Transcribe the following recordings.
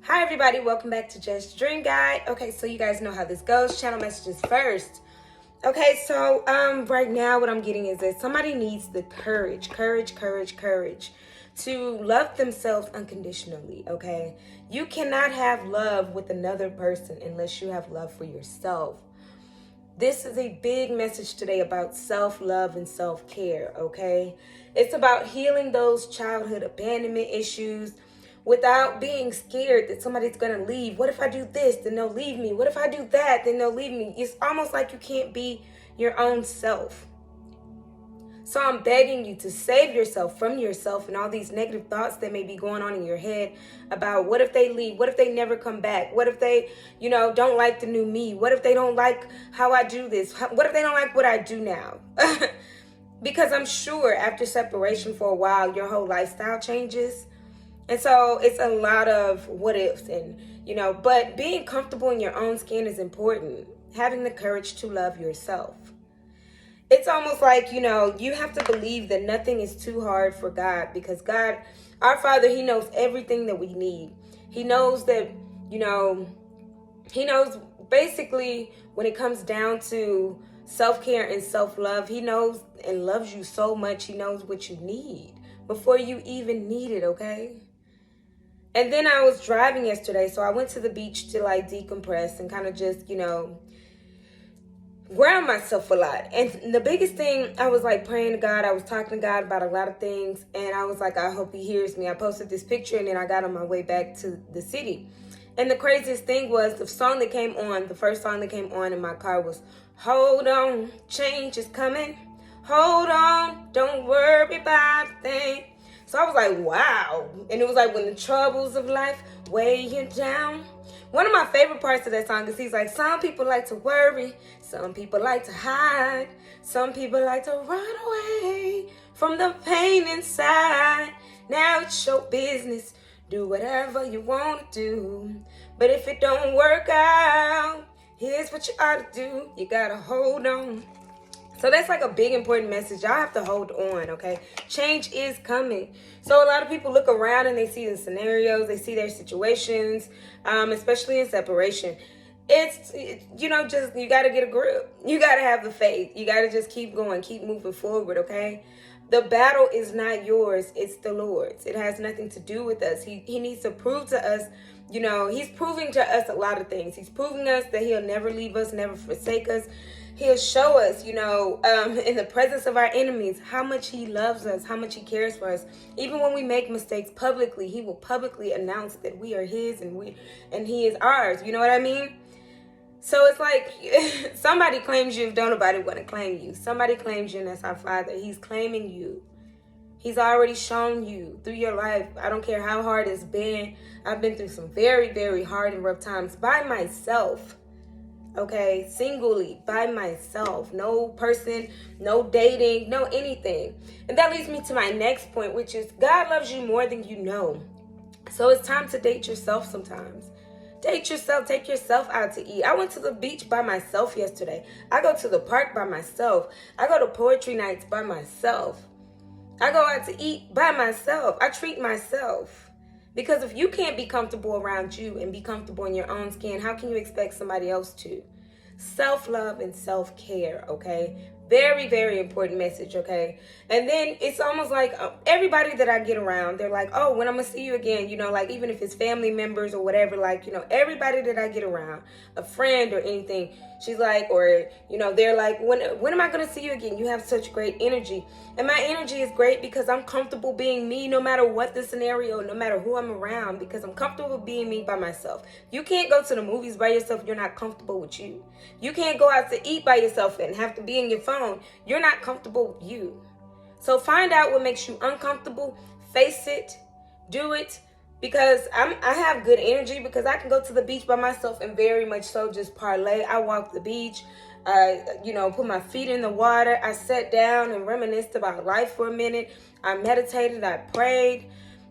Hi everybody, welcome back to Just Dream Guide. Okay, so you guys know how this goes. Channel messages first. Okay, so right now what I'm getting is that somebody needs the courage to love themselves unconditionally, okay? You cannot have love with another person unless you have love for yourself. This is a big message today about self-love and self-care, okay? It's about healing those childhood abandonment issues without being scared that somebody's gonna leave. What if I do this, then they'll leave me? What if I do that, then they'll leave me? It's almost like you can't be your own self. So I'm begging you to save yourself from yourself and all these negative thoughts that may be going on in your head about what if they leave? What if they never come back? What if they, don't like the new me? What if they don't like how I do this? What if they don't like what I do now? Because I'm sure after separation for a while, your whole lifestyle changes. And so it's a lot of what ifs but being comfortable in your own skin is important. Having the courage to love yourself. It's almost like, you have to believe that nothing is too hard for God, because God, our Father, He knows everything that we need. He knows that, He knows basically when it comes down to self-care and self-love, He knows and loves you so much. He knows what you need before you even need it, okay? And then I was driving yesterday, so I went to the beach to decompress and kind of just, ground myself a lot. And the biggest thing, I was praying to God. I was talking to God about a lot of things, and I was I hope He hears me. I posted this picture, and then I got on my way back to the city. And the craziest thing was the first song that came on in my car was, "Hold on, change is coming. Hold on, don't worry about a thing." So I was like, wow. And it was when the troubles of life weigh you down. One of my favorite parts of that song is he's some people like to worry. Some people like to hide. Some people like to run away from the pain inside. Now it's your business. Do whatever you want to do. But if it don't work out, here's what you ought to do. You gotta hold on. So that's a big important message. Y'all have to hold on, okay? Change is coming. So a lot of people look around and they see the scenarios, they see their situations, especially in separation. It's just, you got to get a grip. You got to have the faith. You got to just keep going, keep moving forward, okay? The battle is not yours. It's the Lord's. It has nothing to do with us. He needs to prove to us, He's proving to us a lot of things. He's proving us that He'll never leave us, never forsake us. He'll show us, in the presence of our enemies, how much He loves us, how much He cares for us. Even when we make mistakes publicly, He will publicly announce that we are His and He is ours. You know what I mean? So it's somebody claims you if don't nobody want to claim you. Somebody claims you, and that's our Father. He's claiming you. He's already shown you through your life. I don't care how hard it's been. I've been through some very, very hard and rough times by myself. Okay, singly, by myself. No person, no dating, no anything. And that leads me to my next point, which is God loves you more than you know. So it's time to date yourself sometimes. Date yourself, take yourself out to eat. I went to the beach by myself yesterday. I go to the park by myself. I go to poetry nights by myself. I go out to eat by myself. I treat myself. Because if you can't be comfortable around you and be comfortable in your own skin, how can you expect somebody else to? Self-love and self-care, okay? Very, very important message, okay? And then it's almost everybody that I get around, they're oh, when I'm going to see you again, even if it's family members or whatever, everybody that I get around, a friend or anything, she's they're when am I going to see you again? You have such great energy. And my energy is great because I'm comfortable being me no matter what the scenario, no matter who I'm around, because I'm comfortable being me by myself. You can't go to the movies by yourself if you're not comfortable with you. You can't go out to eat by yourself and have to be in your phone. You're not comfortable with you. So find out what makes you uncomfortable, face it, do it, because I have good energy because I can go to the beach by myself and very much so just parlay. I walk the beach, I, put my feet in the water. I sat down and reminisced about life for a minute. I meditated, I prayed.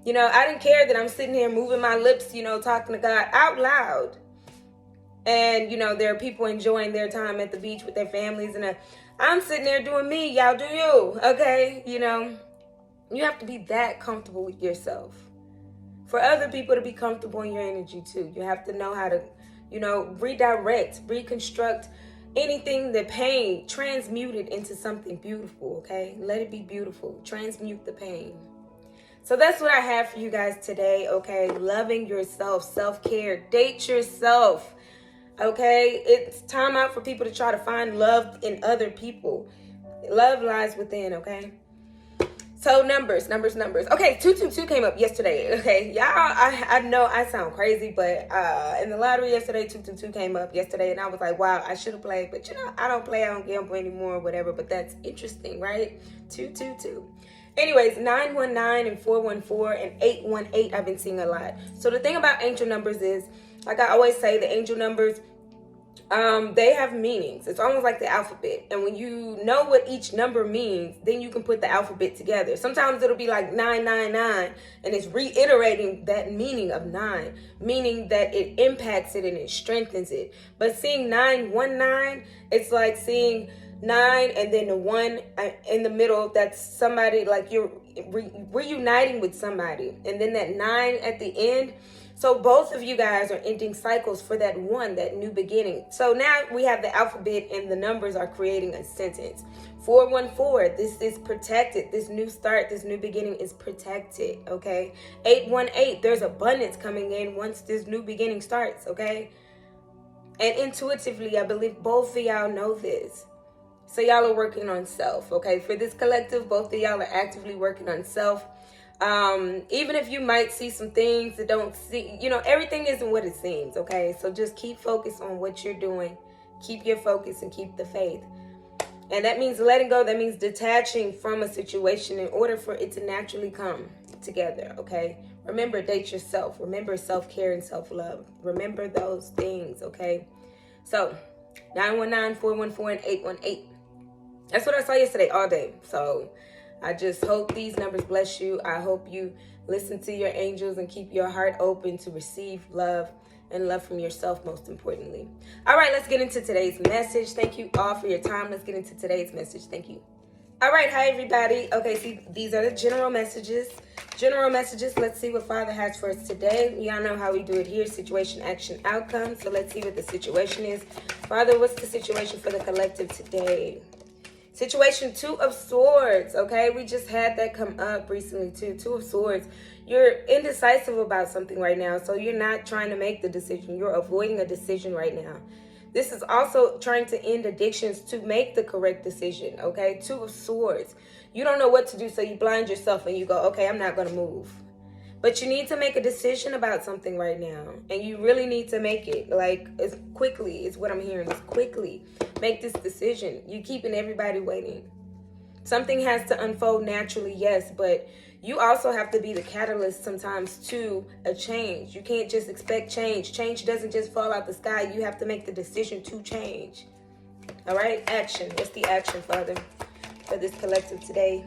I didn't care that I'm sitting here moving my lips, talking to God out loud. And, there are people enjoying their time at the beach with their families. And I'm sitting there doing me. Y'all do you, okay? You have to be that comfortable with yourself. for other people to be comfortable in your energy too. You have to know how to, redirect, reconstruct anything, the pain, transmute it into something beautiful, okay? Let it be beautiful. Transmute the pain. So that's what I have for you guys today, okay? Loving yourself, self-care, date yourself, okay? It's time out for people to try to find love in other people. Love lies within, okay? So numbers. Okay, 222 came up yesterday. Okay, y'all, I know I sound crazy, but in the lottery yesterday, 222 came up yesterday, and I was like, wow, I should have played, but I don't play, I don't gamble anymore, or whatever. But that's interesting, right? 222. Anyways, 919 and 414 and 818, I've been seeing a lot. So the thing about angel numbers is, like I always say, the angel numbers, they have meanings. It's almost like the alphabet. And when you know what each number means, then you can put the alphabet together. Sometimes it'll be like 999, and it's reiterating that meaning of 9, meaning that it impacts it and it strengthens it. But seeing 919, it's like seeing 9 and then the 1 in the middle. That's somebody, like you're reuniting with somebody. And then that 9 at the end. So both of you guys are ending cycles for that 1, that new beginning. So now we have the alphabet and the numbers are creating a sentence. 414, this is protected. This new start, this new beginning is protected, okay? 818, there's abundance coming in once this new beginning starts, okay? And intuitively, I believe both of y'all know this. So y'all are working on self, okay? For this collective, both of y'all are actively working on self. Even if you might see some things that don't see, everything isn't what it seems, okay? So just keep focused on what you're doing. Keep your focus and keep the faith. And that means letting go. That means detaching from a situation in order for it to naturally come together, okay? Remember, date yourself. Remember self-care and self-love. Remember those things, okay? So 919, 414, and 818. That's what I saw yesterday all day. So I just hope these numbers bless you. I hope you listen to your angels and keep your heart open to receive love, and love from yourself, most importantly. All right, let's get into today's message. Thank you all for your time. Let's get into today's message. Thank you. All right, hi everybody. Okay, see, these are the general messages. Let's see what Father has for us today. Y'all know how we do it here, situation, action, outcome. So let's see what the situation is. Father, what's the situation for the collective today? Situation, 2 of Swords, okay? We just had that come up recently too. 2 of Swords. You're indecisive about something right now, so you're not trying to make the decision. You're avoiding a decision right now. This is also trying to end addictions to make the correct decision, okay? 2 of Swords. You don't know what to do, so you blind yourself and you go, okay, I'm not going to move. But you need to make a decision about something right now. And you really need to make it. Like, as quickly is what I'm hearing. Is quickly. Make this decision. You're keeping everybody waiting. Something has to unfold naturally, yes. But you also have to be the catalyst sometimes to a change. You can't just expect change. Change doesn't just fall out the sky. You have to make the decision to change. All right? Action. What's the action, Father, for this collective today?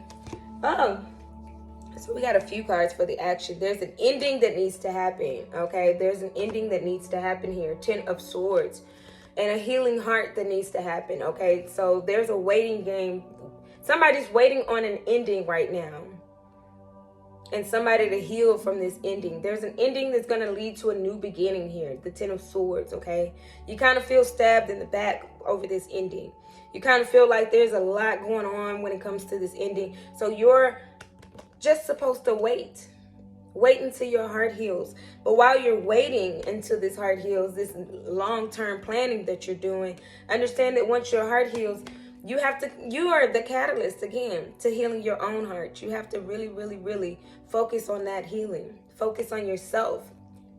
So we got a few cards for the action. There's an ending that needs to happen, okay? There's an ending that needs to happen here. 10 of Swords. And a healing heart that needs to happen, okay? So there's a waiting game. Somebody's waiting on an ending right now. And somebody to heal from this ending. There's an ending that's going to lead to a new beginning here. The 10 of Swords, okay? You kind of feel stabbed in the back over this ending. You kind of feel like there's a lot going on when it comes to this ending. So you're just supposed to wait until your heart heals. But while you're waiting until this heart heals, this long-term planning that you're doing, understand that once your heart heals, you are the catalyst again to healing your own heart. You have to really, really, really focus on that healing. Focus on yourself.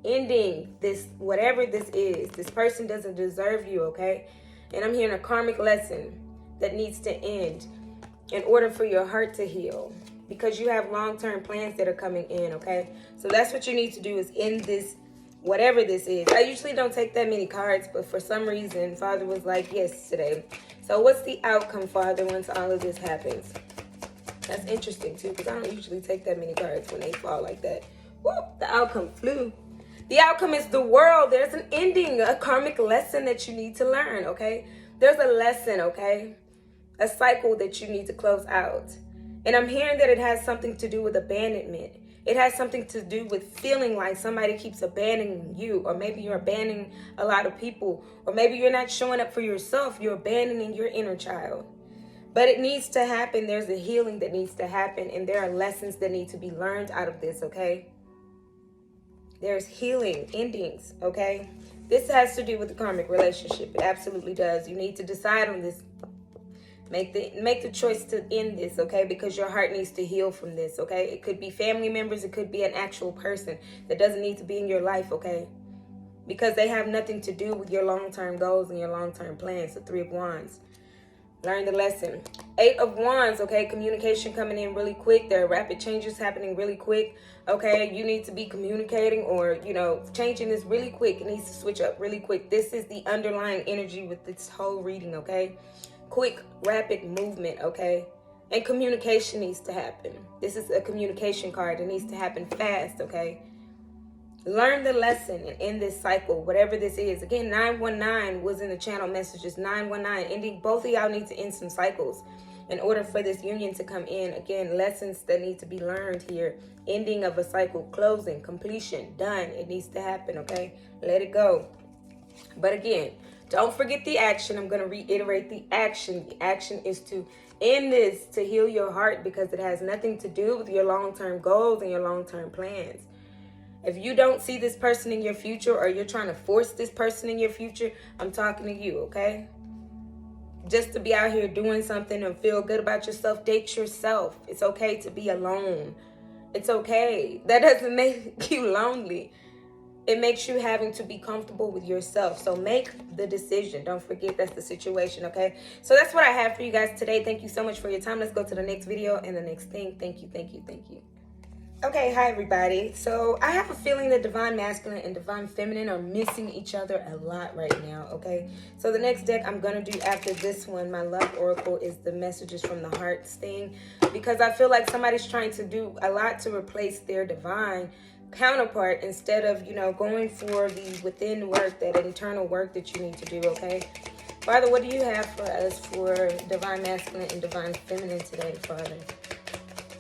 Ending this, whatever this is. This person doesn't deserve you, okay? And I'm hearing a karmic lesson that needs to end in order for your heart to heal. Because you have long-term plans that are coming in, okay? So that's what you need to do, is end this, whatever this is. I usually don't take that many cards, but for some reason, Father was like, yes, today. So what's the outcome, Father, once all of this happens? That's interesting, too, because I don't usually take that many cards when they fall like that. Whoop, the outcome flew. The outcome is the world. There's an ending, a karmic lesson that you need to learn, okay? There's a lesson, okay? A cycle that you need to close out. And I'm hearing that it has something to do with abandonment. It has something to do with feeling like somebody keeps abandoning you, or maybe you're abandoning a lot of people, or maybe you're not showing up for yourself. You're abandoning your inner child. But it needs to happen. There's a healing that needs to happen, and there are lessons that need to be learned out of this, okay? There's healing endings, okay? This has to do with the karmic relationship. It absolutely does. You need to decide on this. Make the choice to end this, okay? Because your heart needs to heal from this, okay? It could be family members. It could be an actual person that doesn't need to be in your life, okay? Because they have nothing to do with your long-term goals and your long-term plans. The Three of Wands. Learn the lesson. Eight of Wands, okay? Communication coming in really quick. There are rapid changes happening really quick, okay? You need to be communicating or, changing this really quick. It needs to switch up really quick. This is the underlying energy with this whole reading, okay? Quick, rapid movement, okay? And communication needs to happen. This is a communication card. It needs to happen fast, okay? Learn the lesson and end this cycle, whatever this is. Again, 919 was in the channel messages. 919, ending. Both of y'all need to end some cycles in order for this union to come in. Again, lessons that need to be learned here. Ending of a cycle, closing, completion, done. It needs to happen, okay? Let it go. But again, don't forget the action. I'm going to reiterate the action. The action is to end this, to heal your heart, because it has nothing to do with your long-term goals and your long-term plans. If you don't see this person in your future, or you're trying to force this person in your future, I'm talking to you, okay? Just to be out here doing something and feel good about yourself, date yourself. It's okay to be alone. It's okay. That doesn't make you lonely. It makes you having to be comfortable with yourself. So make the decision. Don't forget that's the situation, okay? So that's what I have for you guys today. Thank you so much for your time. Let's go to the next video and the next thing. Thank you, thank you, thank you. Okay, hi everybody. So I have a feeling that divine masculine and divine feminine are missing each other a lot right now, okay? So the next deck I'm going to do after this one, my love oracle, is the messages from the hearts thing, because I feel like somebody's trying to do a lot to replace their divine counterpart instead of, going for the within work, that internal work that you need to do, okay? Father, what do you have for us for divine masculine and divine feminine today, Father?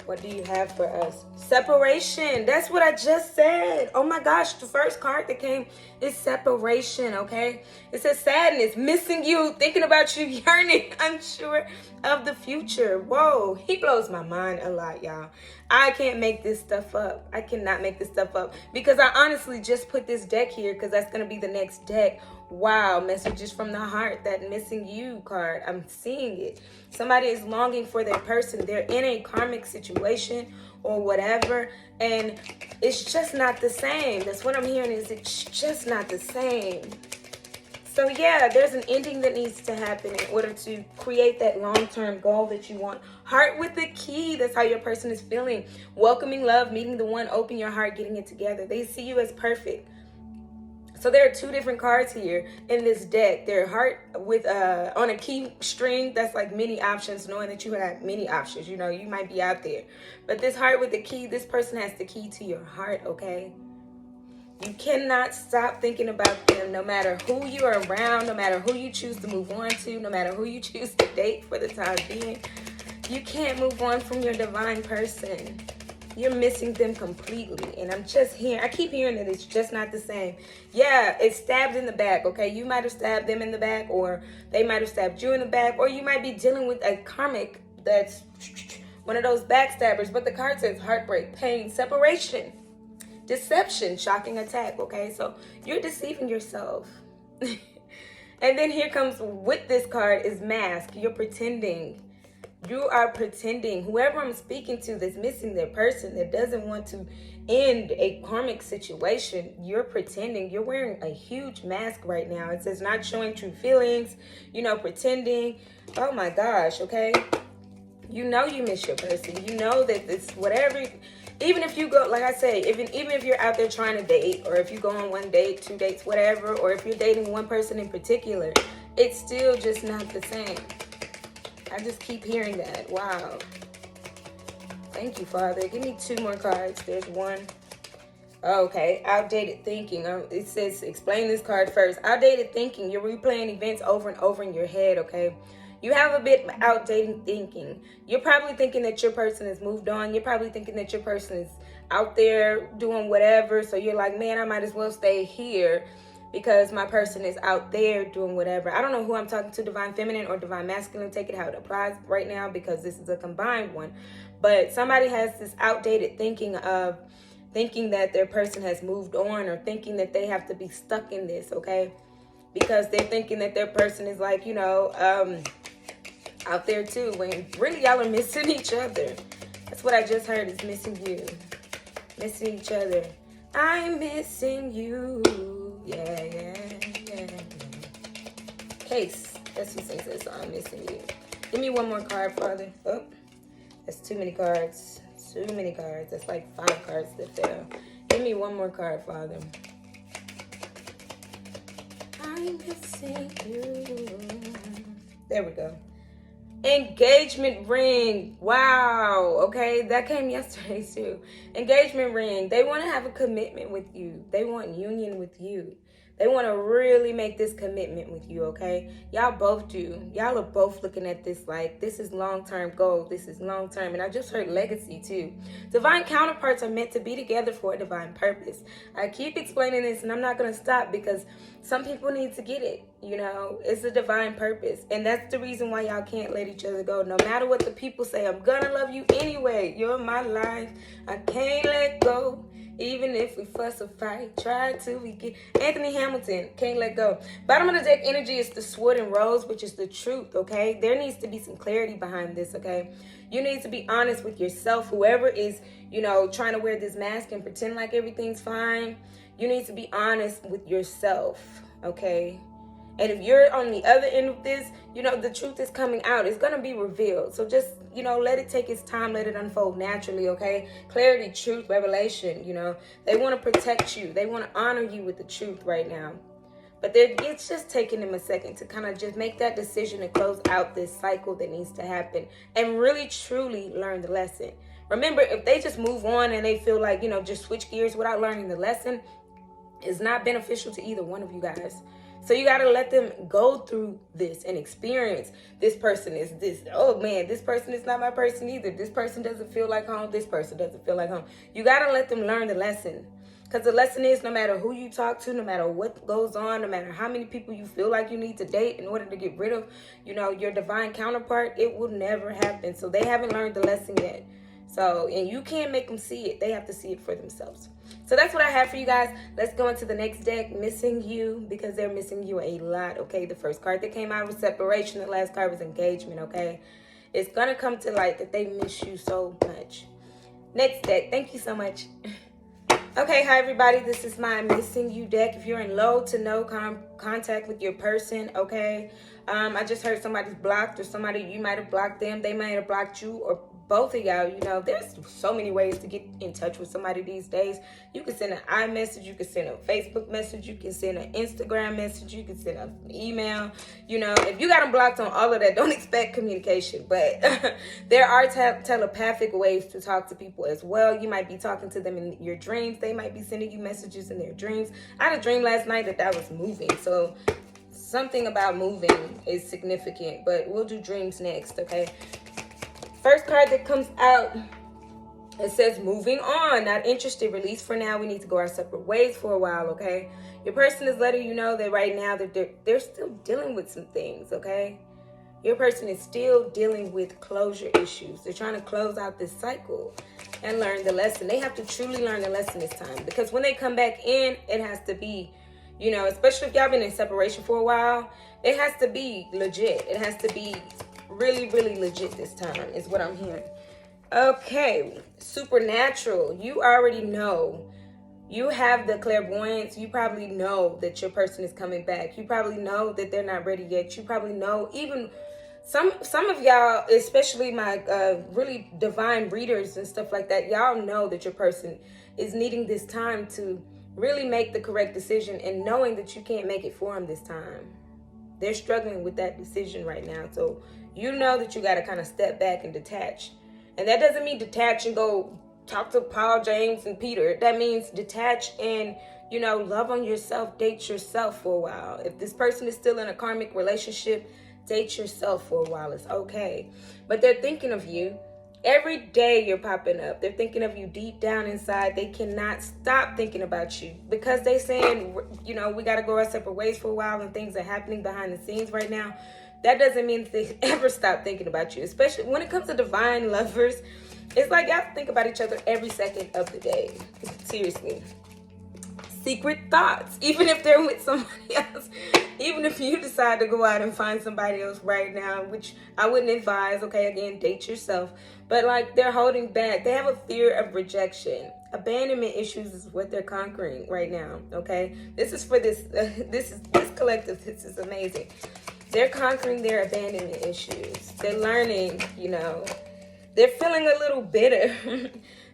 What do you have for us? Separation. That's what I just said. Oh my gosh, the first card that came is separation, okay? It says sadness, missing you, thinking about you, yearning, unsure of the future. Whoa, he blows my mind a lot, y'all. I can't make this stuff up. I cannot make this stuff up, because I honestly just put this deck here because that's going to be the next deck. Wow, messages from the heart, that missing you card. I'm seeing it. Somebody is longing for their person. They're in a karmic situation or whatever, and it's just not the same. That's what I'm hearing, is it's just not the same. So yeah, there's an ending that needs to happen in order to create that long-term goal that you want. Heart with the key. That's how your person is feeling. Welcoming love, meeting the one, open your heart, getting it together. They see you as perfect. So there are two different cards here in this deck. Their heart with on a key string. That's like many options, knowing that you have many options. You might be out there. But this heart with the key, this person has the key to your heart, okay? You cannot stop thinking about them, no matter who you are around, no matter who you choose to move on to, no matter who you choose to date for the time being. You can't move on from your divine person. You're missing them completely. And I'm just hearing, I keep hearing that it's just not the same. Yeah, it's stabbed in the back, okay? You might have stabbed them in the back, or they might have stabbed you in the back, or you might be dealing with a karmic that's one of those backstabbers. But the card says heartbreak, pain, separation, deception, shocking attack, okay? So you're deceiving yourself. And then here comes with this card is mask. You're pretending. You are pretending. Whoever I'm speaking to that's missing their person, that doesn't want to end a karmic situation, you're pretending. You're wearing a huge mask right now. It says not showing true feelings, pretending. Oh my gosh, okay? You miss your person. You know that it's whatever. Even if you go, like I say, even if you're out there trying to date, or if you go on one date, 2 dates, whatever, or if you're dating one person in particular, it's still just not the same. I just keep hearing that. Wow. Thank you, Father. Give me 2 more cards. There's one. Okay. Outdated thinking. It says, explain this card first. Outdated thinking. You're replaying events over and over in your head, okay? You have a bit outdated thinking. You're probably thinking that your person has moved on. You're probably thinking that your person is out there doing whatever. So you're like, man, I might as well stay here because my person is out there doing whatever. I don't know who I'm talking to, divine feminine or divine masculine. Take it how it applies right now because this is a combined one. But somebody has this outdated thinking of thinking that their person has moved on or thinking that they have to be stuck in this, okay? Because they're thinking that their person is like, you know, out there too, when really y'all are missing each other. That's what I just heard, is missing you. Missing each other. I'm missing you. Yeah. Case. That's who sings that song, Missing You. Give me one more card, Father. Oh, that's too many cards. Too many cards. That's like 5 cards that fell. Give me one more card, Father. I'm missing you. There we go. Engagement ring. Wow. Okay, that came yesterday too. Engagement ring. They want to have a commitment with you. They want union with you. They want to really make this commitment with you, okay? Y'all both do. Y'all are both looking at this like, this is long-term goal. This is long-term. And I just heard legacy, too. Divine counterparts are meant to be together for a divine purpose. I keep explaining this, and I'm not going to stop because some people need to get it. You know, it's a divine purpose. And that's the reason why y'all can't let each other go. No matter what the people say, I'm going to love you anyway. You're my life. I can't let go. Even if we fuss or fight, try to begin. Anthony Hamilton, can't let go. Bottom of the deck energy is the sword and rose, which is the truth, okay? There needs to be some clarity behind this, okay? You need to be honest with yourself. Whoever is, you know, trying to wear this mask and pretend like everything's fine, you need to be honest with yourself, okay? And if you're on the other end of this, you know, the truth is coming out. It's going to be revealed. So just, you know, let it take its time. Let it unfold naturally, okay? Clarity, truth, revelation, you know. They want to protect you. They want to honor you with the truth right now. But it's just taking them a second to kind of just make that decision and close out this cycle that needs to happen and really, truly learn the lesson. Remember, if they just move on and they feel like, you know, just switch gears without learning the lesson, it's not beneficial to either one of you guys. So you got to let them go through this and experience. This person is this. Oh, man, this person is not my person either. This person doesn't feel like home. This person doesn't feel like home. You got to let them learn the lesson. Because the lesson is no matter who you talk to, no matter what goes on, no matter how many people you feel like you need to date in order to get rid of, you know, your divine counterpart, it will never happen. So they haven't learned the lesson yet. So, and you can't make them see it. They have to see it for themselves. So that's what I have for you guys. Let's go into the next deck, Missing You, because they're missing you a lot, okay? The first card that came out was separation. The last card was engagement, okay? It's going to come to light that they miss you so much. Next deck. Thank you so much. Okay, hi, everybody. This is my Missing You deck. If you're in low to no contact with your person, okay? I just heard somebody's blocked or somebody, you might have blocked them. They might have blocked you or both of y'all. You know, there's so many ways to get in touch with somebody these days. You can send an iMessage, you can send a Facebook message, you can send an Instagram message, you can send an email. You know, if you got them blocked on all of that, don't expect communication. But there are telepathic ways to talk to people as well. You might be talking to them in your dreams. They might be sending you messages in their dreams. I had a dream last night that was moving. So something about moving is significant, but we'll do dreams next, okay? First card that comes out, it says moving on, not interested, release for now. We need to go our separate ways for a while, okay? Your person is letting you know that right now that they're still dealing with some things, okay? Your person is still dealing with closure issues. They're trying to close out this cycle and learn the lesson. They have to truly learn the lesson this time, because when they come back in, it has to be, you know, especially if y'all been in separation for a while, it has to be legit. It has to be really, really legit this time is what I'm hearing. Okay, supernatural. You already know. You have the clairvoyance. You probably know that your person is coming back. You probably know that they're not ready yet. You probably know, even some of y'all, especially my really divine readers and stuff like that, y'all know that your person is needing this time to really make the correct decision and knowing that you can't make it for them this time. They're struggling with that decision right now. So you know that you got to kind of step back and detach. And that doesn't mean detach and go talk to Paul, James, and Peter. That means detach and, you know, love on yourself, date yourself for a while. If this person is still in a karmic relationship, date yourself for a while. It's okay. But they're thinking of you. Every day you're popping up. They're thinking of you deep down inside. They cannot stop thinking about you because they saying, you know, we got to go our separate ways for a while and things are happening behind the scenes right now. That doesn't mean they ever stop thinking about you, especially when it comes to divine lovers. It's like you have to think about each other every second of the day. Seriously. Secret thoughts, even if they're with somebody else, even if you decide to go out and find somebody else right now, which I wouldn't advise. Okay, again, date yourself. But like, they're holding back. They have a fear of rejection. Abandonment issues is what they're conquering right now. Okay, this is for this this collective. This is amazing. They're conquering their abandonment issues. They're learning, you know, they're feeling a little bitter.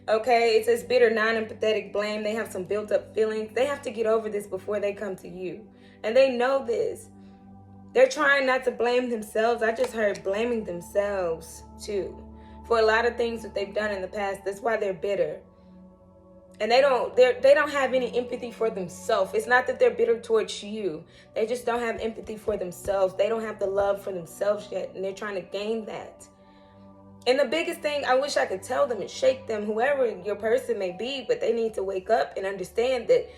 Okay, it says bitter, non-empathetic, blame. They have some built-up feelings. They have to get over this before they come to you. And they know this. They're trying not to blame themselves. I just heard blaming themselves, too, for a lot of things that they've done in the past. That's why they're bitter. And they don't have any empathy for themselves. It's not that they're bitter towards you. They just don't have empathy for themselves. They don't have the love for themselves yet, and they're trying to gain that. And the biggest thing I wish I could tell them and shake them, whoever your person may be, but they need to wake up and understand that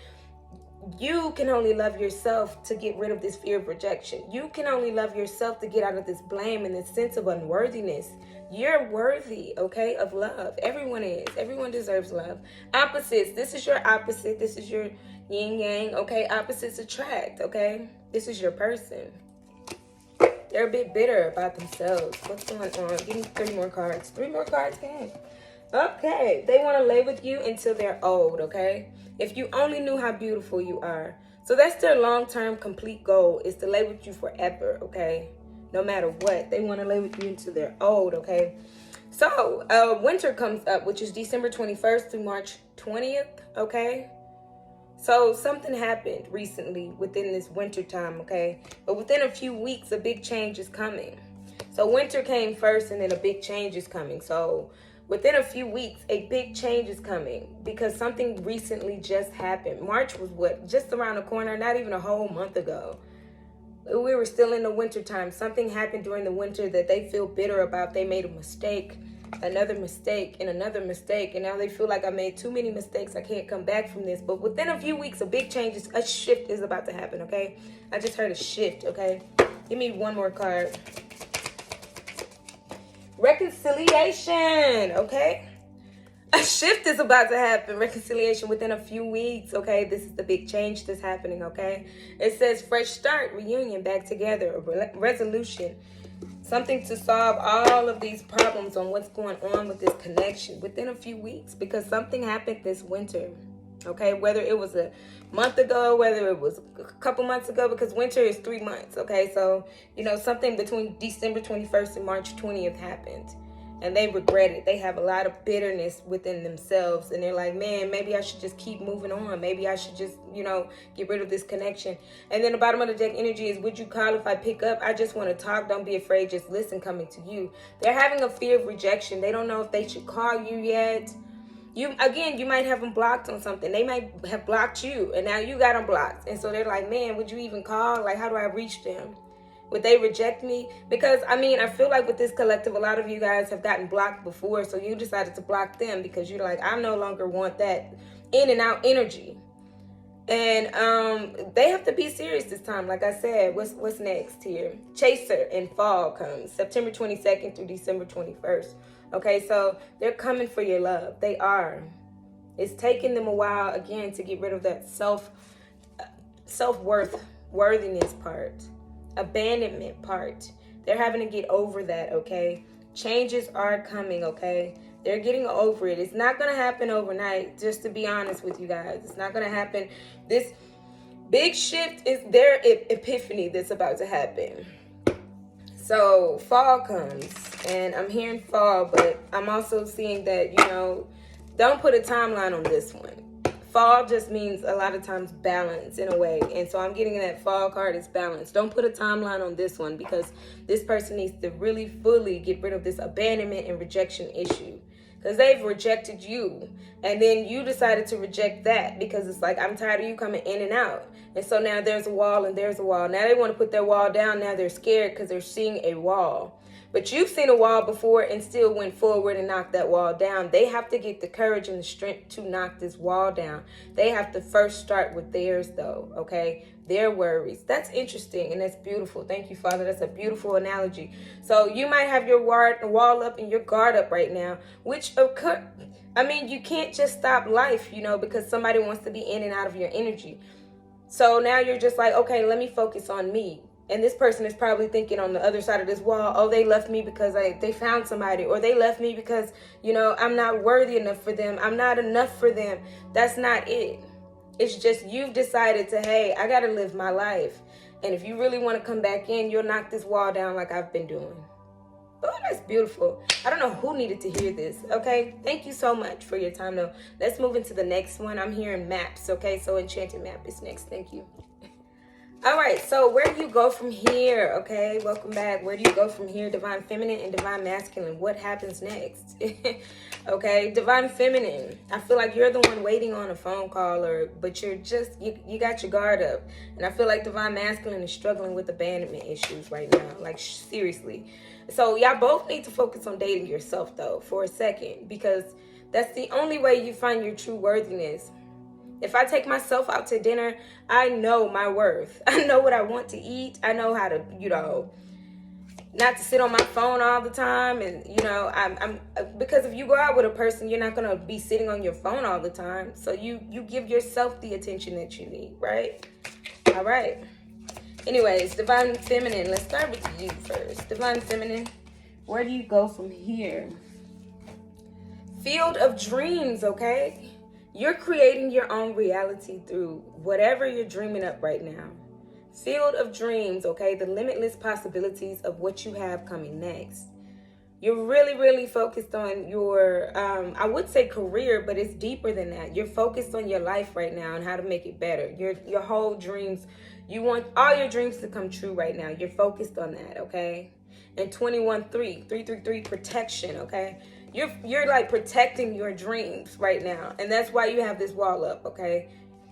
you can only love yourself to get rid of this fear of rejection. You can only love yourself to get out of this blame and this sense of unworthiness. You're worthy, okay, of love. Everyone is. Everyone deserves love. Opposites. This is your opposite. This is your yin yang, okay? Opposites attract, okay? This is your person. They're a bit bitter about themselves. What's going on? Give me 3 more cards. 3 more cards, gang. Okay. They want to lay with you until they're old, okay? If you only knew how beautiful you are. So that's their long-term complete goal, is to lay with you forever, okay? No matter what. They want to lay with you until they're old, okay? So, winter comes up, which is December 21st through March 20th, okay? So something happened recently within this winter time, okay? But within a few weeks, a big change is coming. So winter came first and then a big change is coming. So within a few weeks, a big change is coming because something recently just happened. March was just around the corner, not even a whole month ago. We were still in the winter time. Something happened during the winter that they feel bitter about. They made a mistake, another mistake, and another mistake. And now they feel like I made too many mistakes. I can't come back from this. But within a few weeks, a big change, a shift is about to happen, okay? I just heard a shift, okay? Give me 1 more card. Reconciliation, okay? A shift is about to happen. Reconciliation within a few weeks, okay? This is the big change that's happening, okay? It says fresh start, reunion, back together, a resolution. Something to solve all of these problems on what's going on with this connection within a few weeks, because something happened this winter, okay? Whether it was a month ago, whether it was a couple months ago, because winter is 3 months, okay? So, you know, something between December 21st and March 20th happened. And they regret it. They have a lot of bitterness within themselves. And they're like, man, maybe I should just keep moving on. Maybe I should just, you know, get rid of this connection. And then the bottom of the deck energy is, would you call if I pick up? I just want to talk. Don't be afraid. Just listen, coming to you. They're having a fear of rejection. They don't know if they should call you yet. You might have them blocked on something. They might have blocked you. And now you got them blocked. And so they're like, man, would you even call? Like, how do I reach them? Would they reject me? Because, I mean, I feel like with this collective, a lot of you guys have gotten blocked before. So you decided to block them because you're like, I no longer want that in and out energy. And they have to be serious this time. Like I said, what's next here? Chaser and fall comes September 22nd through December 21st. Okay, so they're coming for your love. They are. It's taking them a while, again, to get rid of that worthiness part. Abandonment part. They're having to get over that, okay? Changes are coming, okay? They're getting over it. It's not going to happen overnight, just to be honest with you guys. It's not going to happen. This big shift is their epiphany that's about to happen. So fall comes, and I'm hearing fall, but I'm also seeing that, you know, don't put a timeline on this one. Fall just means a lot of times balance in a way. And so I'm getting that fall card is balance. Don't put a timeline on this one, because this person needs to really fully get rid of this abandonment and rejection issue. Because they've rejected you. And then you decided to reject that because it's like, I'm tired of you coming in and out. And so now there's a wall and there's a wall. Now they want to put their wall down. Now they're scared because they're seeing a wall. But you've seen a wall before and still went forward and knocked that wall down. They have to get the courage and the strength to knock this wall down. They have to first start with theirs, though, okay? Their worries. That's interesting and that's beautiful. Thank you, Father. That's a beautiful analogy. So you might have your wall up and your guard up right now, which occur. I mean, you can't just stop life, you know, because somebody wants to be in and out of your energy. So now you're just like, okay, let me focus on me. And this person is probably thinking on the other side of this wall, oh, they left me because they found somebody, or they left me because, you know, I'm not worthy enough for them. I'm not enough for them. That's not it. It's just you've decided to, hey, I got to live my life. And if you really want to come back in, you'll knock this wall down like I've been doing. Oh, that's beautiful. I don't know who needed to hear this, okay? Thank you so much for your time, though. Let's move into the next one. I'm hearing maps, okay? So Enchanted Map is next. Thank you. All right, so where do you go from here, okay? Welcome back. Where do you go from here? Divine Feminine and Divine Masculine. What happens next? Okay, Divine Feminine. I feel like you're the one waiting on a phone call, but you're just, you got your guard up. And I feel like Divine Masculine is struggling with abandonment issues right now. Like, seriously. So y'all both need to focus on dating yourself, though, for a second. Because that's the only way you find your true worthiness. If I take myself out to dinner, I know my worth. I know what I want to eat. I know how to, you know, not to sit on my phone all the time. And, you know, I'm because if you go out with a person, you're not going to be sitting on your phone all the time. So you give yourself the attention that you need, right? All right. Anyways, Divine Feminine. Let's start with you first. Divine Feminine, where do you go from here? Field of Dreams, okay? You're creating your own reality through whatever you're dreaming up right now. Field of Dreams, okay? The limitless possibilities of what you have coming next. You're really, really focused on your, I would say career, but it's deeper than that. You're focused on your life right now and how to make it better. Your whole dreams, you want all your dreams to come true right now. You're focused on that, okay? And 21-3 protection, okay? You're like protecting your dreams right now. And that's why you have this wall up, okay?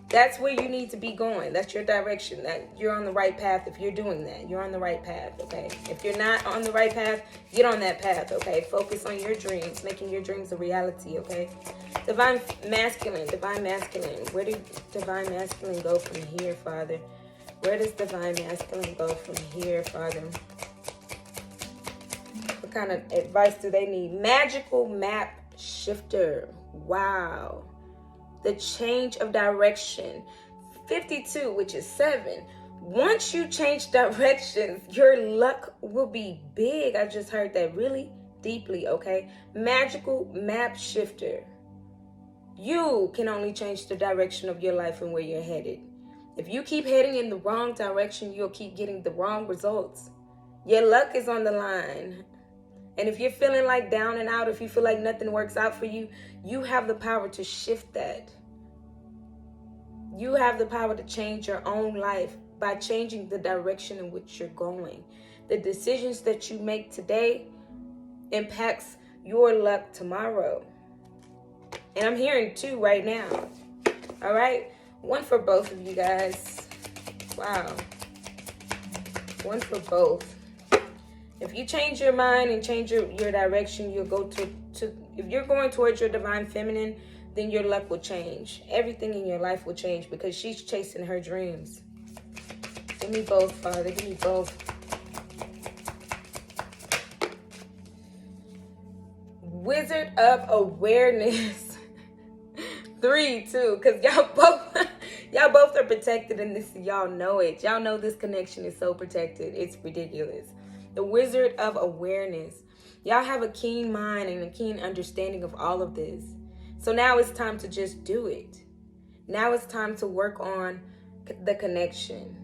That's where you need to be going. That's your direction. That you're on the right path. If you're doing that, you're on the right path, okay? If you're not on the right path, get on that path, okay? Focus on your dreams, making your dreams a reality, okay? Divine Masculine. Where did Divine Masculine go from here, Father? Where does Divine Masculine go from here, Father? What kind of advice do they need? Magical Map Shifter. Wow. The change of direction. 52, which is 7. Once you change directions, your luck will be big. I just heard that really deeply, okay? Magical Map Shifter. You can only change the direction of your life and where you're headed. If you keep heading in the wrong direction, you'll keep getting the wrong results. Your luck is on the line. And if you're feeling like down and out, if you feel like nothing works out for you, you have the power to shift that. You have the power to change your own life by changing the direction in which you're going. The decisions that you make today impacts your luck tomorrow. And I'm hearing 2 right now. All right? 1 for both of you guys. Wow. 1 for both. If you change your mind and change your direction, you'll go to if you're going towards your Divine Feminine, then your luck will change. Everything in your life will change because she's chasing her dreams. Give me both, Father. Give me both. Wizard of Awareness. 3, 2, because y'all both are protected in this. Y'all know it. Y'all know this connection is so protected. It's ridiculous. The Wizard of Awareness. Y'all have a keen mind and a keen understanding of all of this. So now it's time to just do it. Now it's time to work on the connection.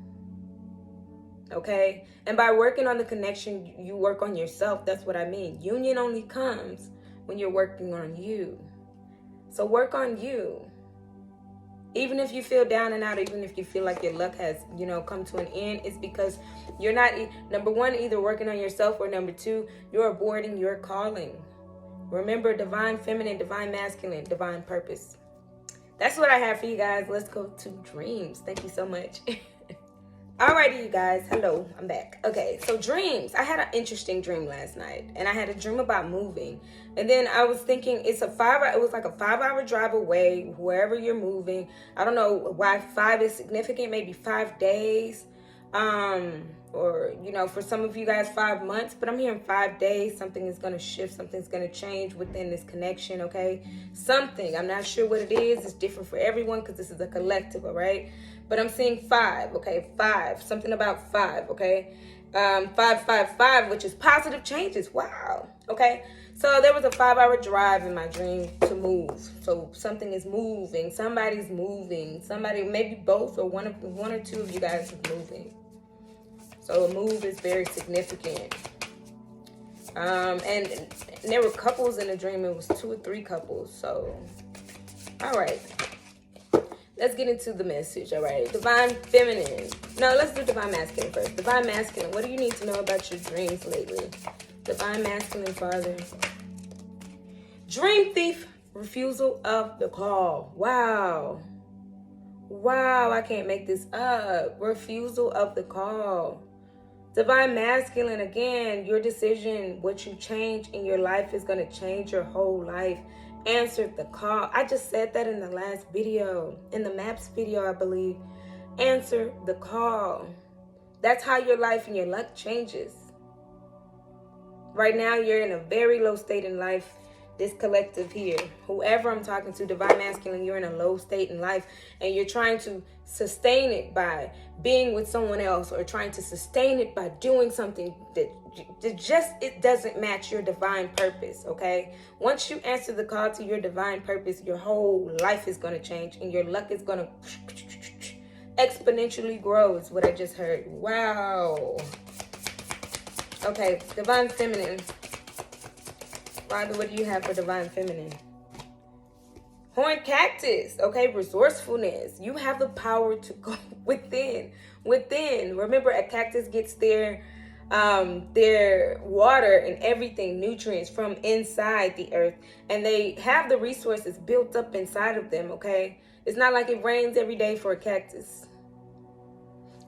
Okay? And by working on the connection, you work on yourself. That's what I mean. Union only comes when you're working on you. So work on you. Even if you feel down and out, even if you feel like your luck has, come to an end, it's because you're not, number 1, either working on yourself, or number 2, you're aborting your calling. Remember, Divine Feminine, Divine Masculine, Divine Purpose. That's what I have for you guys. Let's go to dreams. Thank you so much. Alrighty, you guys. Hello, I'm back. Okay, so dreams. I had an interesting dream last night, and I had a dream about moving. And then I was thinking it was like a 5 hour drive away, wherever you're moving. I don't know why 5 is significant, maybe 5 days. Or for some of you guys 5 months, but I'm hearing 5 days. Something is gonna shift, something's gonna change within this connection, okay? Something. I'm not sure what it is. It's different for everyone because this is a collective, all right? But I'm seeing 5, okay? 5. Something about 5, okay? 555, which is positive changes. Wow. Okay. So there was a 5 hour drive in my dream to move. So something is moving. Somebody's moving. Somebody, maybe both or one or two of you guys is moving. So a move is very significant. And there were couples in the dream. It was 2 or 3 couples. So, all right. Let's get into the message, all right? Divine Feminine. No, let's do Divine Masculine first. Divine Masculine, what do you need to know about your dreams lately? Divine Masculine, Father. Dream Thief, refusal of the call. Wow. Wow, I can't make this up. Refusal of the call. Divine Masculine, again, your decision, what you change in your life is going to change your whole life. Answered the call. I just said that in the last video, in the maps video, I believe. Answer the call. That's how your life and your luck changes. Right now, you're in a very low state in life. This collective here, whoever I'm talking to, Divine Masculine, you're in a low state in life and you're trying to sustain it by being with someone else or trying to sustain it by doing something that it doesn't match your divine purpose, okay? Once you answer the call to your divine purpose, your whole life is going to change and your luck is going to exponentially grow is what I just heard. Wow. Okay, Divine Feminine. Father, what do you have for Divine Feminine? Horned Cactus, okay, resourcefulness. You have the power to go within. Remember, a cactus gets their water and everything, nutrients from inside the earth, and they have the resources built up inside of them, okay? It's not like it rains every day for a cactus.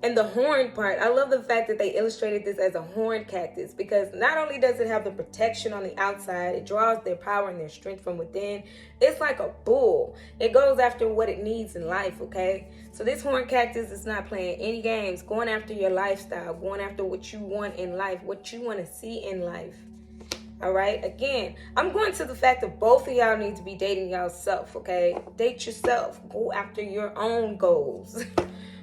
And the horn part, I love the fact that they illustrated this as a horned cactus because not only does it have the protection on the outside, it draws their power and their strength from within. It's like a bull. It goes after what it needs in life, okay? So this horned cactus is not playing any games, going after your lifestyle, going after what you want in life, what you want to see in life. All right? Again, I'm going to the fact that both of y'all need to be dating y'allself, okay? Date yourself. Go after your own goals.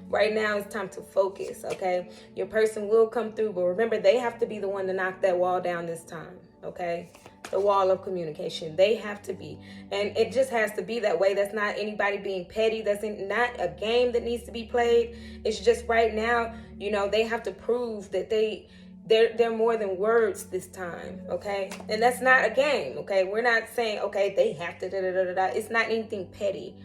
Right now, it's time to focus, okay? Your person will come through, but remember, they have to be the one to knock that wall down this time, okay? The wall of communication. They have to be. And it just has to be that way. That's not anybody being petty. That's not a game that needs to be played. It's just right now, they have to prove that they're more than words this time, okay? And that's not a game, okay? We're not saying, okay, they have to da-da-da-da-da. It's not anything petty.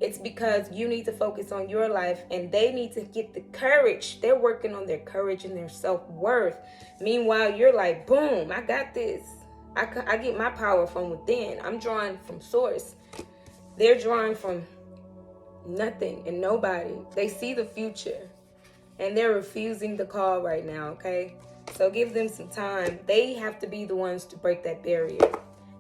It's because you need to focus on your life and they need to get the courage. They're working on their courage and their self-worth. Meanwhile, you're like, boom, I got this. I get my power from within. I'm drawing from source. They're drawing from nothing and nobody. They see the future and they're refusing the call right now, okay? So give them some time. They have to be the ones to break that barrier.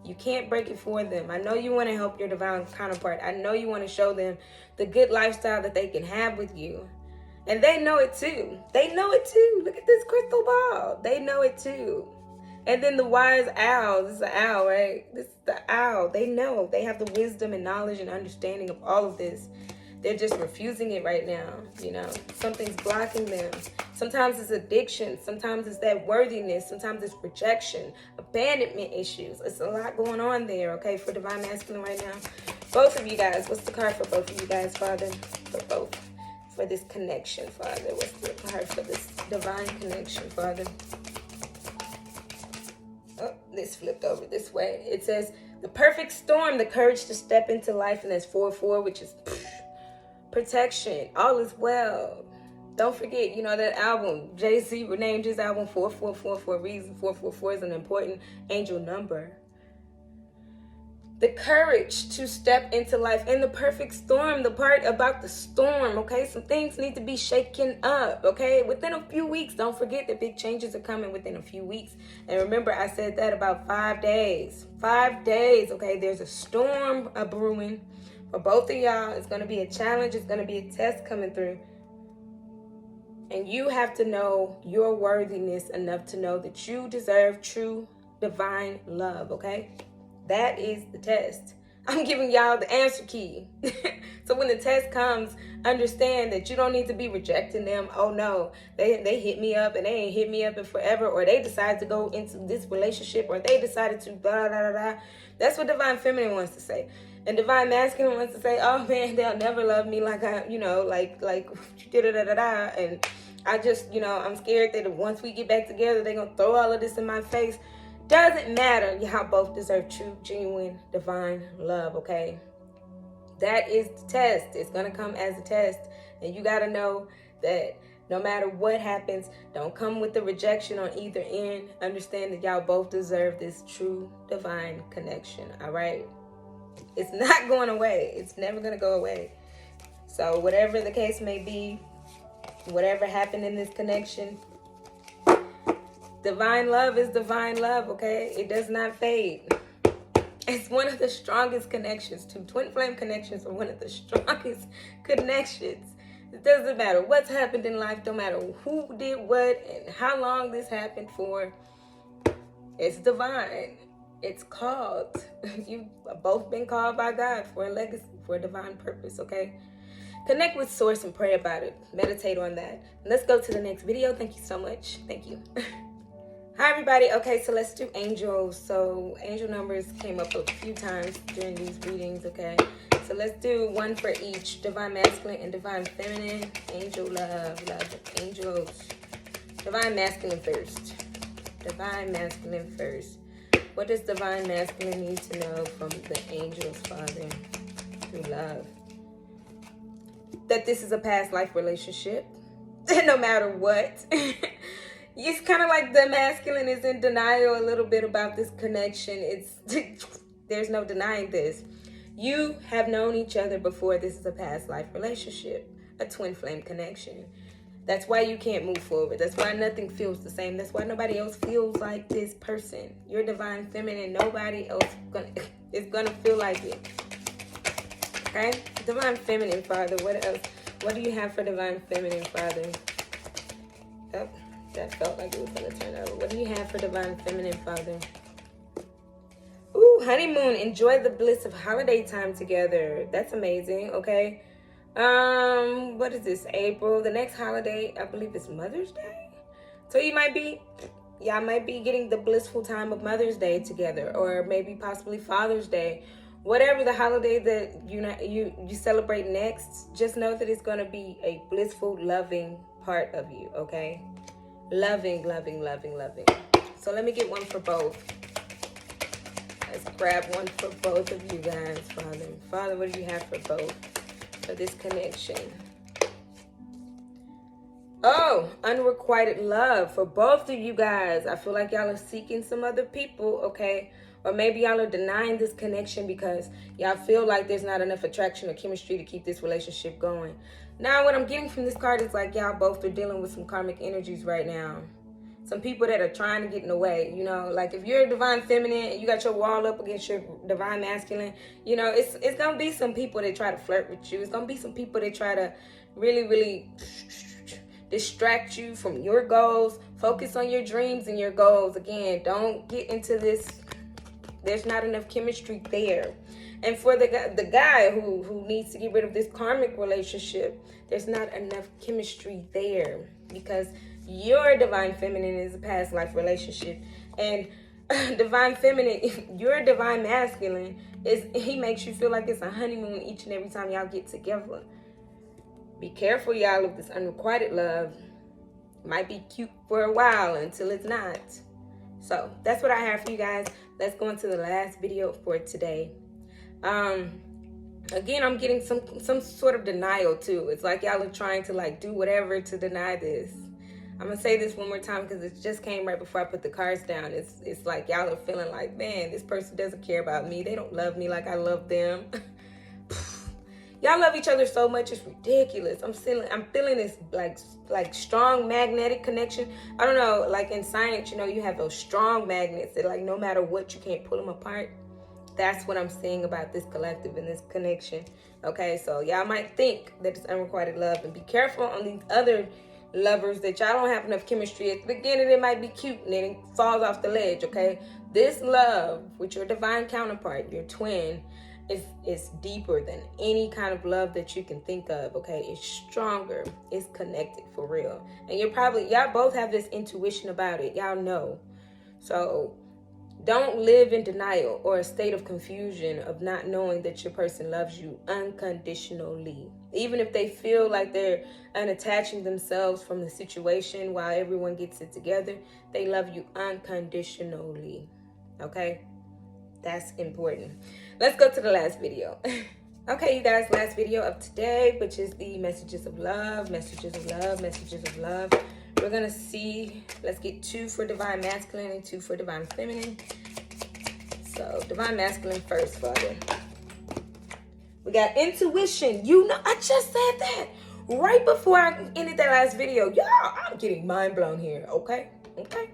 You can't break it for them. I know you want to help your divine counterpart. I know you want to show them the good lifestyle that they can have with you. And they know it too. They know it too. Look at this crystal ball. They know it too. And then the wise owl. This is an owl, right? This is the owl. They know. They have the wisdom and knowledge and understanding of all of this. They're just refusing it right now, Something's blocking them. Sometimes it's addiction. Sometimes it's that worthiness. Sometimes it's rejection, abandonment issues. It's a lot going on there, okay, for Divine Masculine right now. Both of you guys, what's the card for both of you guys, Father? For both. For this connection, Father. What's the card for this divine connection, Father? Oh, this flipped over this way. It says, the perfect storm, the courage to step into life. And that's 4-4, which is protection. All is well. Don't forget, that album. Jay-Z renamed his album 444 for a reason. 444 is an important angel number. the courage to step into life, and the perfect storm, the part about the storm, okay? Some things need to be shaken up, okay? Within a few weeks, don't forget that big changes are coming within a few weeks. And remember, I said that about 5 days. 5 days, okay? There's a storm brewing for both of y'all. It's going to be a challenge. It's going to be a test coming through. And you have to know your worthiness enough to know that you deserve true divine love, okay? That is the test. I'm giving y'all the answer key. So when the test comes, understand that you don't need to be rejecting them. Oh no, they hit me up and they ain't hit me up in forever, or they decided to go into this relationship, or they decided to blah, blah, blah, blah. That's what Divine Feminine wants to say. And Divine Masculine wants to say, oh man, they'll never love me like I, like da da da da da. And I just, I'm scared that once we get back together, they're going to throw all of this in my face. Doesn't matter. Y'all both deserve true, genuine, divine love, okay? That is the test. It's going to come as a test. And you got to know that no matter what happens, don't come with the rejection on either end. Understand that y'all both deserve this true, divine connection, all right? It's not going away. It's never going to go away. So whatever the case may be, whatever happened in this connection, divine love is divine love, okay? It does not fade. It's one of the strongest connections, too. Twin flame connections are one of the strongest connections. It doesn't matter what's happened in life, no matter who did what and how long this happened for. It's divine. It's called. You've both been called by God for a legacy, for a divine purpose, okay? Connect with Source and pray about it. Meditate on that. Let's go to the next video. Thank you so much. Thank you. Hi, everybody. Okay, so let's do angels. So angel numbers came up a few times during these readings, okay? So let's do one for each. Divine Masculine and Divine Feminine. Angel love, angels. Divine Masculine first. Divine Masculine first. What does Divine Masculine need to know from the angels, Father, through love? That this is a past life relationship, no matter what. It's kind of like the masculine is in denial a little bit about this connection. There's no denying this. You have known each other before. This is a past life relationship, a twin flame connection. That's why you can't move forward. That's why nothing feels the same. That's why nobody else feels like this person. You're Divine Feminine. Nobody else is gonna feel like it. Okay? Divine Feminine, Father. What else? What do you have for Divine Feminine, Father? Oh, that felt like it was going to turn over. What do you have for Divine Feminine, Father? Ooh, honeymoon. Enjoy the bliss of holiday time together. That's amazing, okay? What is this? April. The next holiday, I believe, is Mother's Day. So y'all might be getting the blissful time of Mother's Day together, or maybe possibly Father's Day. Whatever the holiday that you celebrate next, just know that it's going to be a blissful, loving part of you, okay? Loving, loving, loving, loving. So let me get one for both. Let's grab one for both of you guys, Father. Father, what do you have for both for this connection? Oh, unrequited love for both of you guys. I feel like y'all are seeking some other people, okay? Or maybe y'all are denying this connection because y'all feel like there's not enough attraction or chemistry to keep this relationship going. Now, what I'm getting from this card is like y'all both are dealing with some karmic energies right now. Some people that are trying to get in the way, like if you're a Divine Feminine and you got your wall up against your Divine Masculine, it's going to be some people that try to flirt with you. It's going to be some people that try to really, really distract you from your goals. Focus on your dreams and your goals. Again, don't get into this. There's not enough chemistry there. And for the guy who needs to get rid of this karmic relationship, there's not enough chemistry there because your Divine Feminine is a past life relationship. And Divine Feminine, your Divine Masculine, he makes you feel like it's a honeymoon each and every time y'all get together. Be careful, y'all, of this unrequited love. Might be cute for a while until it's not. So that's what I have for you guys. Let's go into the last video for today. Again, I'm getting some sort of denial too. It's like y'all are trying to do whatever to deny this. I'm gonna say this one more time because it just came right before I put the cards down. It's like y'all are feeling like, man, this person doesn't care about me. They don't love me like I love them. Y'all love each other so much, it's ridiculous. I'm feeling this like strong magnetic connection. I don't know, like in science, you know, you have those strong magnets that like no matter what, you can't pull them apart. That's what I'm saying about this collective and this connection. Okay, so y'all might think that it's unrequited love, and be careful on these other lovers that y'all don't have enough chemistry. At the beginning, it might be cute and then it falls off the ledge, okay? This love with your divine counterpart, your twin, is deeper than any kind of love that you can think of, okay? It's stronger. It's connected for real. And y'all both have this intuition about it. Y'all know. So don't live in denial or a state of confusion of not knowing that your person loves you unconditionally. Even if they feel like they're unattaching themselves from the situation while everyone gets it together, they love you unconditionally, okay? That's important. Let's go to the last video. Okay, you guys, last video of today, which is the messages of love, messages of love, messages of love. We're going to see, let's get 2 for divine masculine and 2 for divine feminine. So, divine masculine first, Father. We got intuition. You know, I just said that right before I ended that last video. Y'all, I'm getting mind blown here, okay? Okay?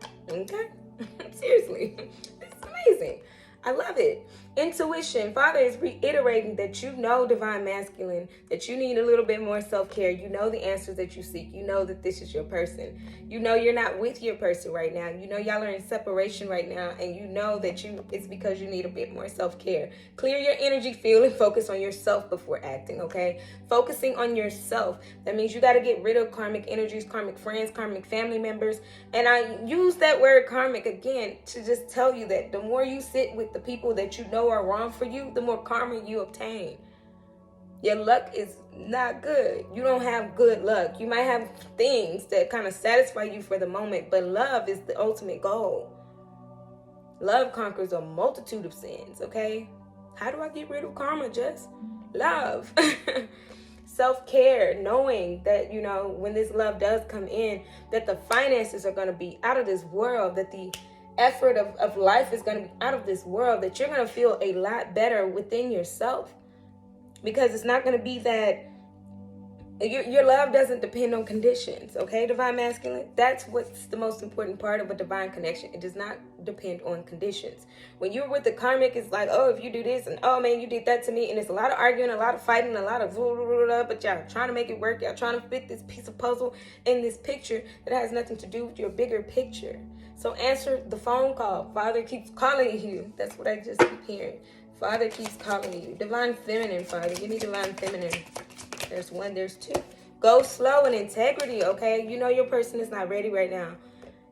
Seriously, this is amazing. I love it. Intuition. Father is reiterating that you know, divine masculine, that you need a little bit more self-care. You know the answers that you seek. You know that this is your person. You know you're not with your person right now. You know y'all are in separation right now, and you know that it's because you need a bit more self-care. Clear your energy field and focus on yourself before acting, okay? Focusing on yourself. That means you got to get rid of karmic energies, karmic friends, karmic family members. And I use that word karmic again to just tell you that the more you sit with the people that you know are wrong for you, the more karma you obtain. Your luck is not good. You don't have good luck. You might have things that kind of satisfy you for the moment, but love is the ultimate goal. Love conquers a multitude of sins, okay? How do I get rid of karma? Just love. Self-care, knowing that, you know, when this love does come in, that the finances are going to be out of this world, that the effort of life is going to be out of this world, that you're going to feel a lot better within yourself, because it's not going to be that your love doesn't depend on conditions, okay, divine masculine? That's what's the most important part of a divine connection. It does not depend on conditions. When you're with the karmic, it's like, oh, if you do this, and oh man, you did that to me, and it's a lot of arguing, a lot of fighting, a lot of but y'all trying to make it work. Y'all trying to fit this piece of puzzle in this picture that has nothing to do with your bigger picture. So answer the phone call. Father keeps calling you. That's what I just keep hearing. Father keeps calling you. Divine feminine, Father. Give me divine feminine. There's 1, there's 2. Go slow and integrity, okay? You know your person is not ready right now.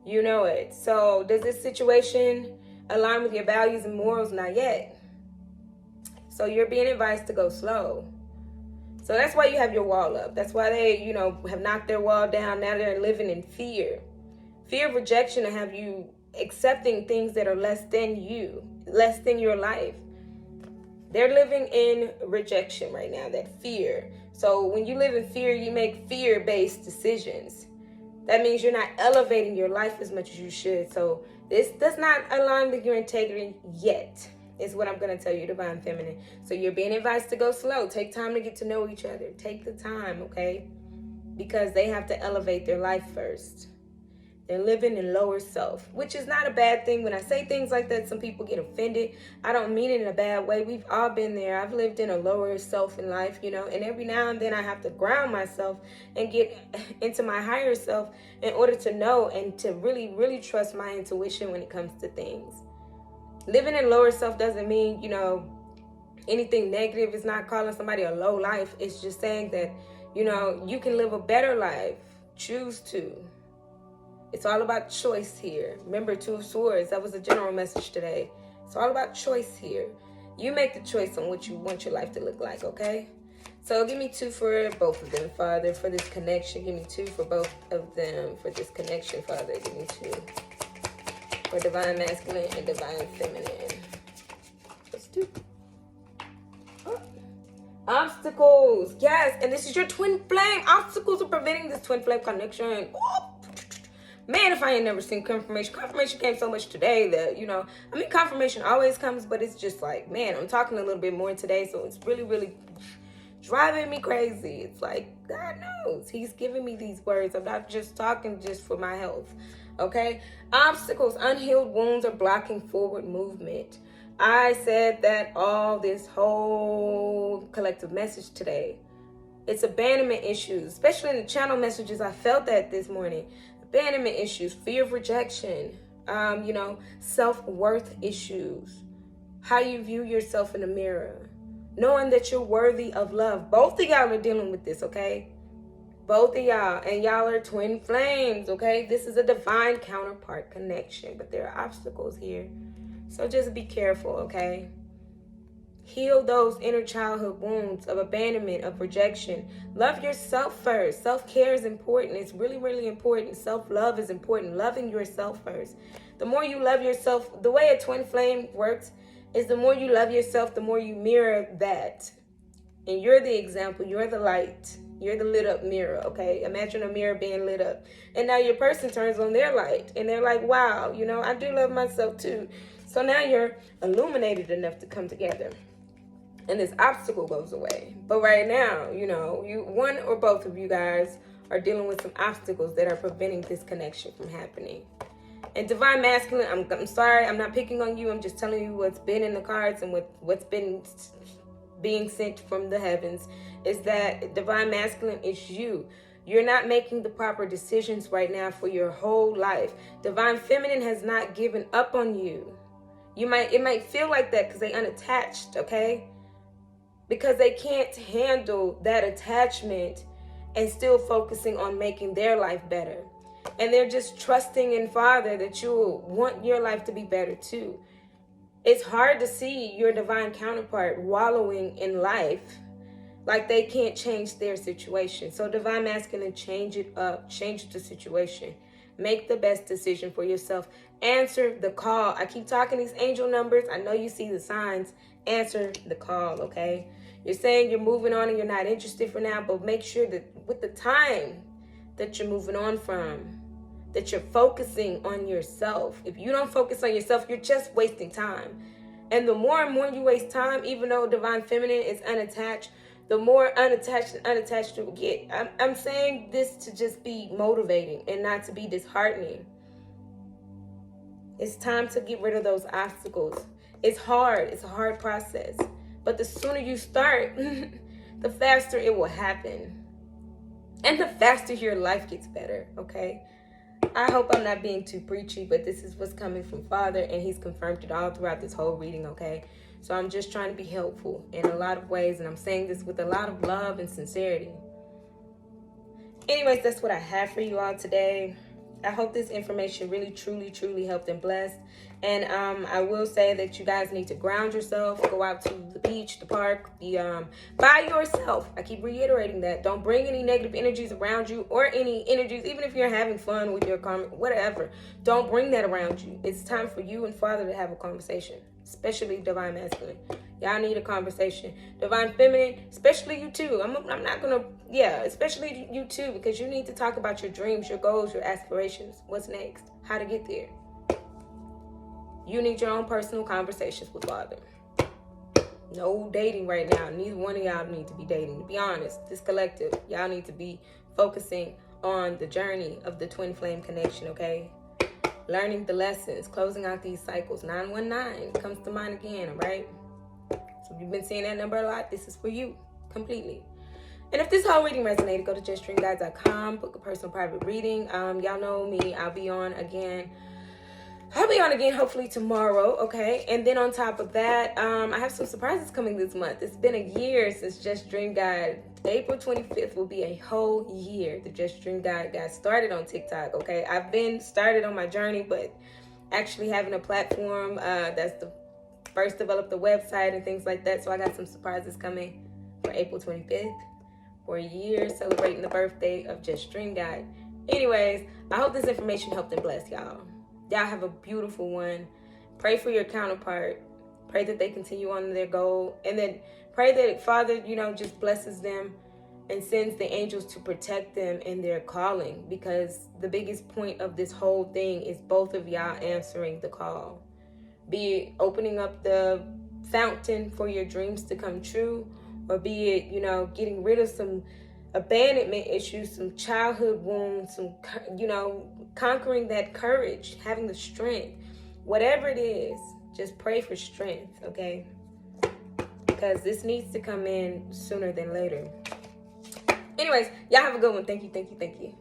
You know it. So does this situation align with your values and morals? Not yet. So you're being advised to go slow. So that's why you have your wall up. That's why they, you know, have knocked their wall down. Now they're living in fear. Fear of rejection to have you accepting things that are less than you, less than your life. They're living in rejection right now, that fear. So when you live in fear, you make fear-based decisions. That means you're not elevating your life as much as you should. So this does not align with your integrity yet, is what I'm going to tell you, divine feminine. So you're being advised to go slow. Take time to get to know each other. Take the time, okay? Because they have to elevate their life first. They're living in lower self, which is not a bad thing. When I say things like that, some people get offended. I don't mean it in a bad way. We've all been there. I've lived in a lower self in life, you know, and every now and then I have to ground myself and get into my higher self in order to know and to really, really trust my intuition when it comes to things. Living in lower self doesn't mean, you know, anything negative. It's not calling somebody a low life. It's just saying that, you know, you can live a better life. Choose to. It's all about choice here. Remember, 2 of Swords. That was the general message today. It's all about choice here. You make the choice on what you want your life to look like, okay? So give me 2 for both of them, Father, for this connection. Give me 2 for both of them for this connection, Father. Give me 2 for divine masculine and divine feminine. Let's do. Oh. Obstacles. Yes, and this is your twin flame. Obstacles are preventing this twin flame connection. Oh. Man, if I ain't never seen confirmation. Confirmation came so much today that, confirmation always comes, but it's just like, man, I'm talking a little bit more today, so it's really, really driving me crazy. It's like, God knows He's giving me these words. I'm not just talking just for my health, okay? Obstacles, unhealed wounds are blocking forward movement. I said that all this whole collective message today. It's abandonment issues, especially in the channel messages. I felt that this morning. Abandonment issues, fear of rejection, self-worth issues, how you view yourself in the mirror, knowing that you're worthy of love. Both of y'all are dealing with this, okay? Both of y'all, and y'all are twin flames, okay? This is a divine counterpart connection, but there are obstacles here. So just be careful, okay? Heal those inner childhood wounds of abandonment, of rejection. Love yourself first. Self-care is important. It's really, really important. Self-love is important. Loving yourself first. The more you love yourself, the way a twin flame works is the more you love yourself, the more you mirror that. And you're the example. You're the light. You're the lit up mirror, okay? Imagine a mirror being lit up. And now your person turns on their light. And they're like, wow, I do love myself too. So now you're illuminated enough to come together. And this obstacle goes away. But right now, you one or both of you guys are dealing with some obstacles that are preventing this connection from happening. And divine masculine, I'm sorry, I'm not picking on you. I'm just telling you what's been in the cards and what's been being sent from the heavens is that divine masculine is you. You're not making the proper decisions right now for your whole life. Divine feminine has not given up on you. It might feel like that because they unattached, okay? Because they can't handle that attachment and still focusing on making their life better. And they're just trusting in Father that you want your life to be better too. It's hard to see your divine counterpart wallowing in life like they can't change their situation. So divine masculine, change it up, change the situation. Make the best decision for yourself. Answer the call. I keep talking these angel numbers. I know you see the signs. Answer the call, okay? You're saying you're moving on and you're not interested for now, but make sure that with the time that you're moving on from, that you're focusing on yourself. If you don't focus on yourself, you're just wasting time. And the more and more you waste time, even though divine feminine is unattached, the more unattached you will get. I'm saying this to just be motivating and not to be disheartening. It's time to get rid of those obstacles. It's hard. It's a hard process. But the sooner you start, the faster it will happen. And the faster your life gets better, okay? I hope I'm not being too preachy, but this is what's coming from Father, and He's confirmed it all throughout this whole reading, okay? So I'm just trying to be helpful in a lot of ways, and I'm saying this with a lot of love and sincerity. Anyways, that's what I have for you all today. I hope this information really, truly, truly helped and blessed. And I will say that you guys need to ground yourself. Go out to the beach, the park, by yourself. I keep reiterating that. Don't bring any negative energies around you or any energies, even if you're having fun with your karma, whatever. Don't bring that around you. It's time for you and Father to have a conversation, especially divine masculine. Y'all need a conversation. Divine feminine, especially you too. I'm not going to, especially you too, because you need to talk about your dreams, your goals, your aspirations. What's next? How to get there. You need your own personal conversations with Father. No dating right now. Neither one of y'all need to be dating. To be honest, this collective, y'all need to be focusing on the journey of the twin flame connection, okay? Learning the lessons, closing out these cycles. 919 comes to mind again, all right? So if you've been seeing that number a lot, this is for you completely. And if this whole reading resonated, go to justdreamguide.com, book a personal private reading. Y'all know me. I'll be on again hopefully tomorrow, okay? And then on top of that, I have some surprises coming this month. It's been a year since Just Dream Guide. April 25th will be a whole year. The Just Dream Guide got started on TikTok, okay? I've been started on my journey, but actually having a platform that's the first developed the website and things like that. So I got some surprises coming for April 25th for a year, celebrating the birthday of Just Dream Guide. Anyways, I hope this information helped and blessed y'all. Y'all have a beautiful one. Pray for your counterpart. Pray that they continue on their goal. And then pray that Father, just blesses them and sends the angels to protect them in their calling, because the biggest point of this whole thing is both of y'all answering the call. Be it opening up the fountain for your dreams to come true, or be it, you know, getting rid of some abandonment issues, some childhood wounds, some, you know, conquering that courage, having the strength. Whatever it is, just pray for strength, okay? Because this needs to come in sooner than later. Anyways, y'all have a good one. Thank you.